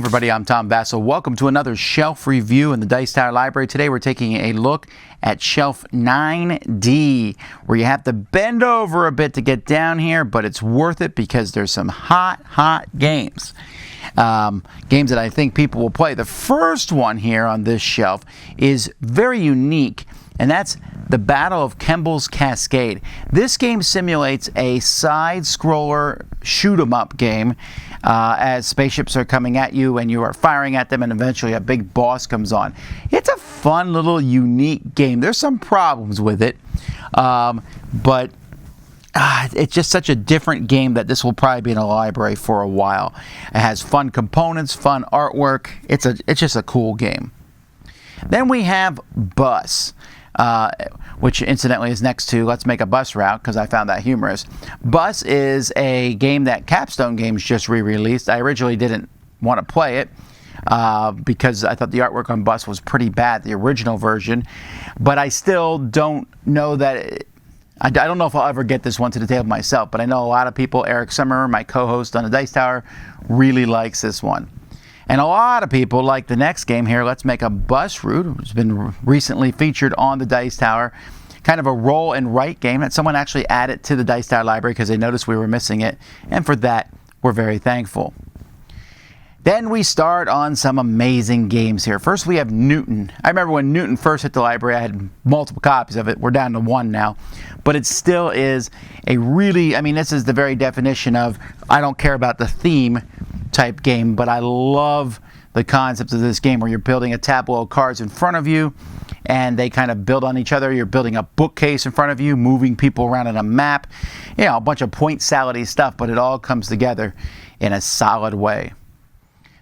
everybody, I'm Tom Vasel. Welcome to another shelf review in the Dice Tower Library. Today we're taking a look at shelf 9D, where you have to bend over a bit to get down here, but it's worth it because there's some hot games. Games that I think people will play. The first one here on this shelf is very unique, and that's the Battle of Kembles Cascade. This game simulates a side-scroller shoot-'em-up game as spaceships are coming at you and you are firing at them, and eventually a big boss comes on. It's a fun little unique game. There's some problems with it, but it's just such a different game that this will probably be in a library for a while. It has fun components, fun artwork. It's just a cool game. Then we have Bus, which incidentally is next to Let's Make a Bus Route, because I found that humorous. Bus is a game that Capstone Games just re-released. I originally didn't want to play it because I thought the artwork on Bus was pretty bad, the original version, but I still don't know that I don't know if I'll ever get this one to the table myself, but I know a lot of people. Eric Summer, my co-host on the Dice Tower, really likes this one. And a lot of people like the next game here, Let's Make a Bus Route, which has been recently featured on the Dice Tower. Kind of a roll and write game that someone actually added to the Dice Tower library because they noticed we were missing it. And for that, we're very thankful. Then we start on some amazing games here. First, we have Newton. I remember when Newton first hit the library, I had multiple copies of it. We're down to one now. But it still is a really, this is the very definition of I don't care about the theme type game, but I love the concept of this game where you're building a tableau of cards in front of you and they kind of build on each other. You're building a bookcase in front of you, moving people around on a map. A bunch of point salad-y stuff, but it all comes together in a solid way.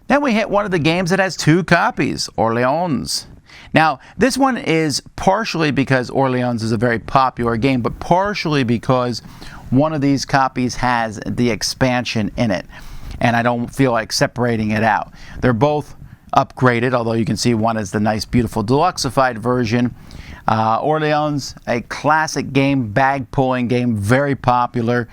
Then we hit one of the games that has two copies, Orleans. Now, this one is partially because Orleans is a very popular game, but partially because one of these copies has the expansion in it, and I don't feel like separating it out. They're both upgraded, although you can see one is the nice, beautiful deluxeified version. Orleans, a classic game, bag-pulling game, very popular.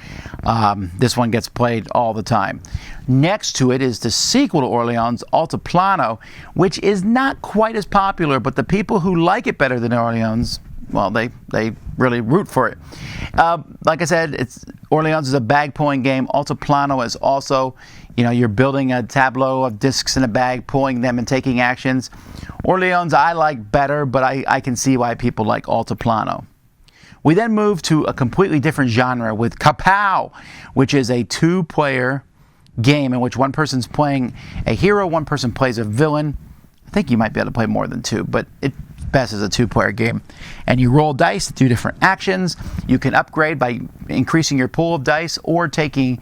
This one gets played all the time. Next to it is the sequel to Orleans, Altiplano, which is not quite as popular, but the people who like it better than Orleans, well, they really root for it. Like I said, Orleans is a bag-pulling game. Altiplano is also, you're building a tableau of discs in a bag, pulling them and taking actions. Orleans I like better, but I can see why people like Altiplano. We then move to a completely different genre with Kapow, which is a two-player game in which one person's playing a hero, one person plays a villain. I think you might be able to play more than two, but it's best as a two-player game. And you roll dice to do different actions. You can upgrade by increasing your pool of dice or taking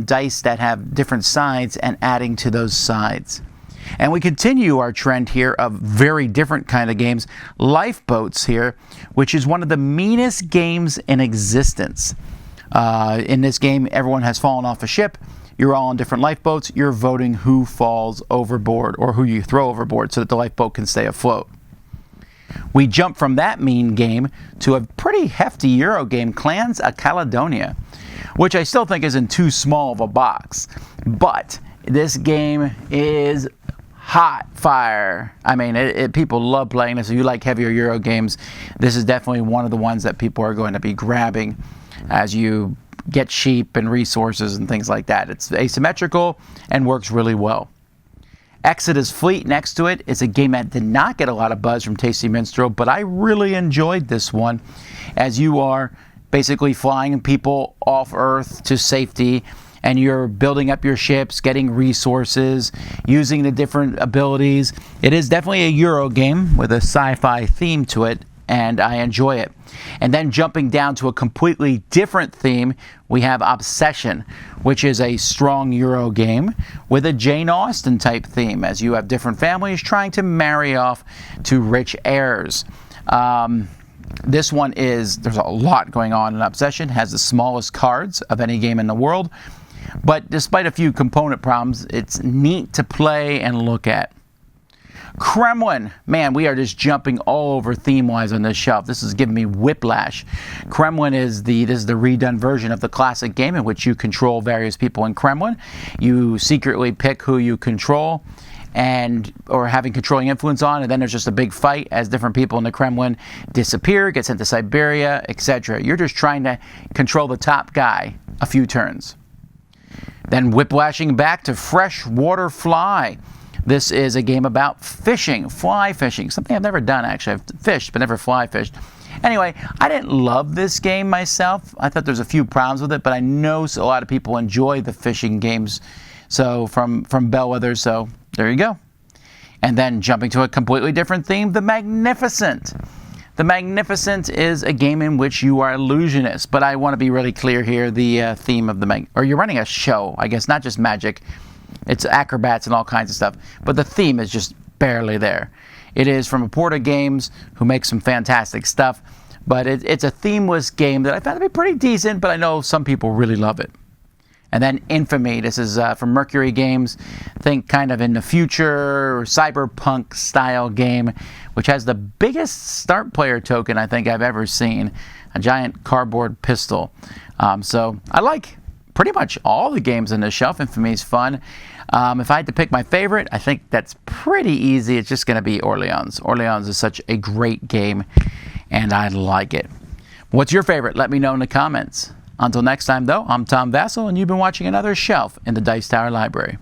dice that have different sides and adding to those sides. And we continue our trend here of very different kind of games. Lifebboats here, which is one of the meanest games in existence. In this game, everyone has fallen off a ship. You're all on different lifeboats. You're voting who falls overboard or who you throw overboard so that the lifeboat can stay afloat. We jump from that mean game to a pretty hefty Euro game, Clans of Caledonia, which I still think isn't too small of a box. But this game is hot fire. People love playing this. If you like heavier Euro games, this is definitely one of the ones that people are going to be grabbing as you get sheep and resources and things like that. It's asymmetrical and works really well. Exodus Fleet next to it is a game that did not get a lot of buzz from Tasty Minstrel, but I really enjoyed this one, as you are basically flying people off Earth to safety, and you're building up your ships, getting resources, using the different abilities. It is definitely a Euro game with a sci-fi theme to it, and I enjoy it. And then jumping down to a completely different theme, we have Obsession, which is a strong Euro game with a Jane Austen type theme, as you have different families trying to marry off to rich heirs. This one there's a lot going on in Obsession. It has the smallest cards of any game in the world, but despite a few component problems, it's neat to play and look at. Kremlin. Man, we are just jumping all over theme-wise on this shelf. This is giving me whiplash. Kremlin is this is the redone version of the classic game in which you control various people in Kremlin. You secretly pick who you control or having controlling influence on, and then there's just a big fight as different people in the Kremlin disappear, get sent to Siberia, etc. You're just trying to control the top guy a few turns. Then whiplashing back to Freshwater Fly. This is a game about fishing, fly fishing, something I've never done actually. I've fished but never fly fished. Anyway, I didn't love this game myself. I thought there's a few problems with it, but I know a lot of people enjoy the fishing games from Bellwether, so there you go. And then jumping to a completely different theme, The Magnificent. The Magnificent is a game in which you are illusionists, but I want to be really clear here. The theme of you're running a show, I guess, not just magic. It's acrobats and all kinds of stuff, but the theme is just barely there. It is from Aporta Games, who makes some fantastic stuff, but it's a themeless game that I found to be pretty decent, but I know some people really love it. And then Infamy. This is from Mercury Games. Think kind of in the future, cyberpunk style game, which has the biggest start player token I think I've ever seen. A giant cardboard pistol. So I like pretty much all the games on this shelf. Infamy is fun. If I had to pick my favorite, I think that's pretty easy. It's just going to be Orleans. Orleans is such a great game, and I like it. What's your favorite? Let me know in the comments. Until next time, though, I'm Tom Vasel, and you've been watching another Shelf in the Dice Tower Library.